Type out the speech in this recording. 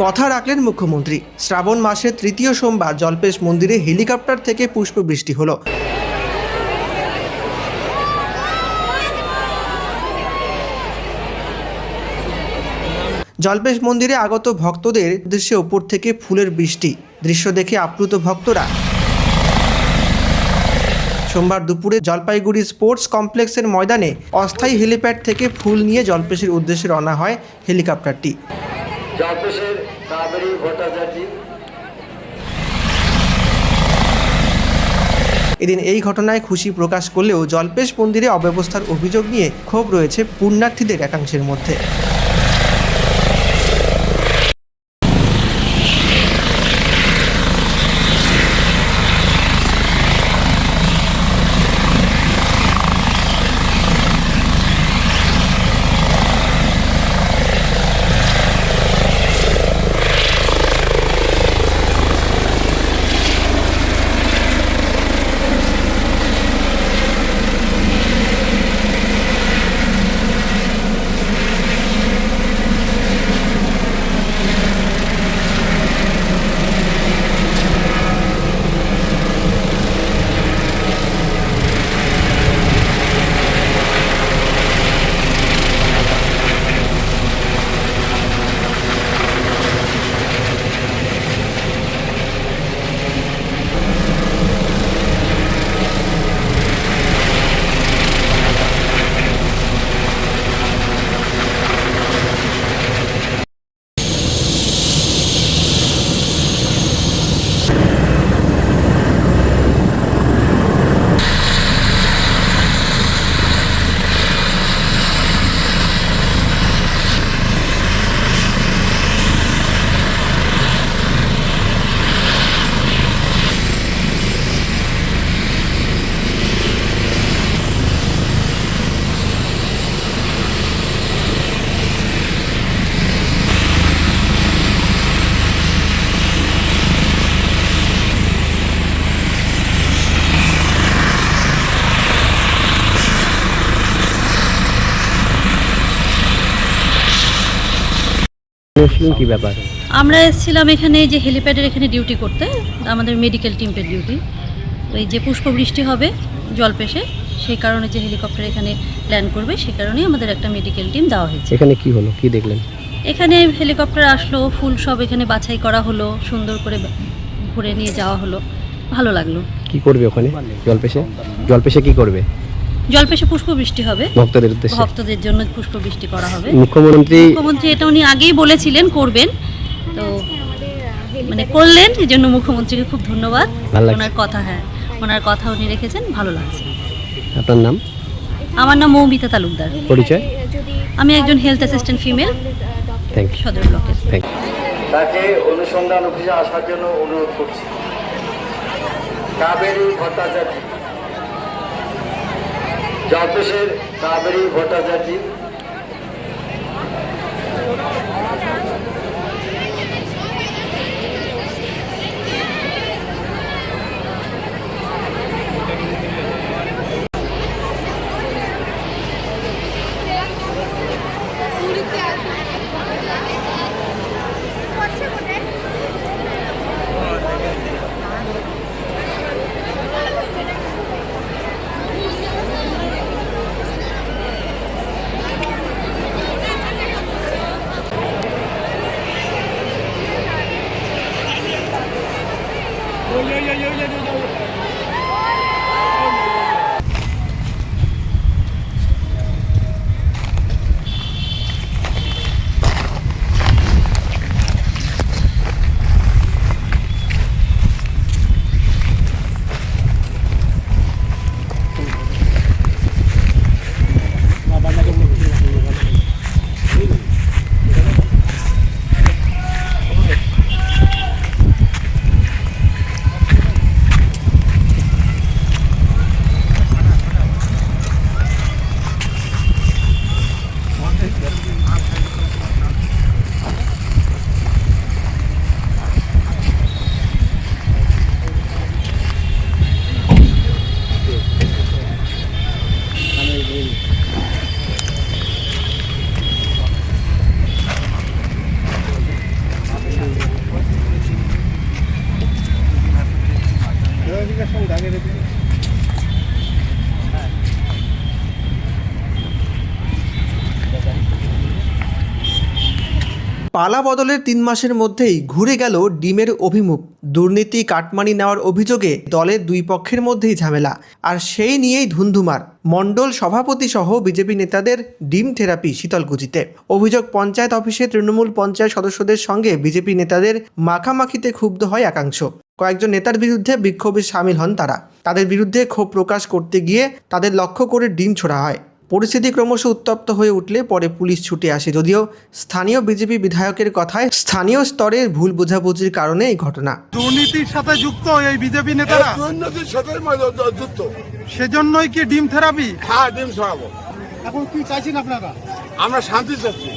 কথা রাখলেন মুখ্যমন্ত্রী। শ্রাবণ মাসের তৃতীয় সোমবার জল্পেশ মন্দিরে হেলিকপ্টার থেকে পুষ্পবৃষ্টি হলো। জল্পেশ মন্দিরে আগত ভক্তদের উদ্দেশ্যে ওপর থেকে ফুলের বৃষ্টি, দৃশ্য দেখে আপ্লুত ভক্তরা। সোমবার দুপুরে জলপাইগুড়ি স্পোর্টস কমপ্লেক্সের ময়দানে অস্থায়ী হেলিপ্যাড থেকে ফুল নিয়ে জল্পেশের উদ্দেশ্যে রওনা হয় হেলিকপ্টারটি। এদিন এই ঘটনায় খুশি প্রকাশ করলেও জল্পেশ মন্দিরে অব্যবস্থার অভিযোগ নিয়ে ক্ষোভ রয়েছে পুণ্যার্থীদের একাংশের মধ্যে। কি ব্যাপার? আমরা এসেছিলাম এখানে যে হেলিপ্যাডের এখানে ডিউটি করতে, আমাদের মেডিকেল টিমের ডিউটি। ওই যে পুষ্পবৃষ্টি হবে জলপেশে, সেই কারণে যে হেলিকপ্টার এখানে ল্যান্ড করবে, সেই কারণেই আমাদের একটা মেডিকেল টিম দেওয়া হয়েছে। এখানে কি হলো, কি দেখলেন? এখানে হেলিকপ্টার আসলো, ফুল সব এখানে বাছাই করা হলো, সুন্দর করে ঘুরে নিয়ে যাওয়া হলো, ভালো লাগলো। কি করবে ওখানে জলপেশে কি করবে? জলপেশে পুষ্পবৃষ্টি হবে ভক্তদের উদ্দেশ্যে, ভক্তদের জন্য পুষ্পবৃষ্টি করা হবে। মুখ্যমন্ত্রী এটা উনি আগেই বলেছিলেন করবেন, তো মানে করলেন, এই জন্য মুখ্যমন্ত্রীকে খুব ধন্যবাদ। ওনার কথা উনি রেখেছেন, ভালো লাগছে। আপনার নাম? আমার নাম মৌমিতা তালুকদার। পরিচয়? আমি একজন হেলথ অ্যাসিস্ট্যান্ট ফিমেল, সদর ব্লকের। তাকে অনুসন্ধান অফিসে আসার জন্য অনুরোধ করছি। কাবেরী ভট্টাচার্য, জলপেশের কাবেরী ভট্টাচার্য। পালা বদলের 3 মাসের মধ্যেই ঘুরে গেল ডিমের অভিমুখ। দুর্নীতি, কাটমানি নেওয়ার অভিযোগে দলের 2 পক্ষের মধ্যেই ঝামেলা, আর সেই নিয়েই ধুন্ধুমার মণ্ডল সভাপতি সহ বিজেপি নেতাদের ডিম থেরাপি শীতলকুচিতে। অভিযোগ, পঞ্চায়েত অফিসে তৃণমূল পঞ্চায়েত সদস্যদের সঙ্গে বিজেপি নেতাদের মাখামাখিতে ক্ষুব্ধ হয় একাংশ। কয়েকজন নেতার বিরুদ্ধে বিক্ষোভে সামিল হন তারা। তাদের বিরুদ্ধে ক্ষোভ প্রকাশ করতে গিয়ে তাদের লক্ষ্য করে ডিম ছোড়া হয়। পরিস্থিতি ক্রমশ উত্তপ্ত হয়ে উঠলে পরে পুলিশ ছুটে আসে, যদিও স্থানীয় বিজেপি বিধায়কের কথায় স্থানীয় স্তরের ভুল বোঝাবুঝির কারণে এই ঘটনা। দুর্নীতির সাথে যুক্ত এই বিজেপি নেতারা, দুর্নীতির সাথে যুক্ত। সেজন্যই কি ডিম থেরাপি? হ্যাঁ, ডিম ছড়াবো। এখন কি চাইছেন আপনারা? আমরা শান্তি চাচ্ছি।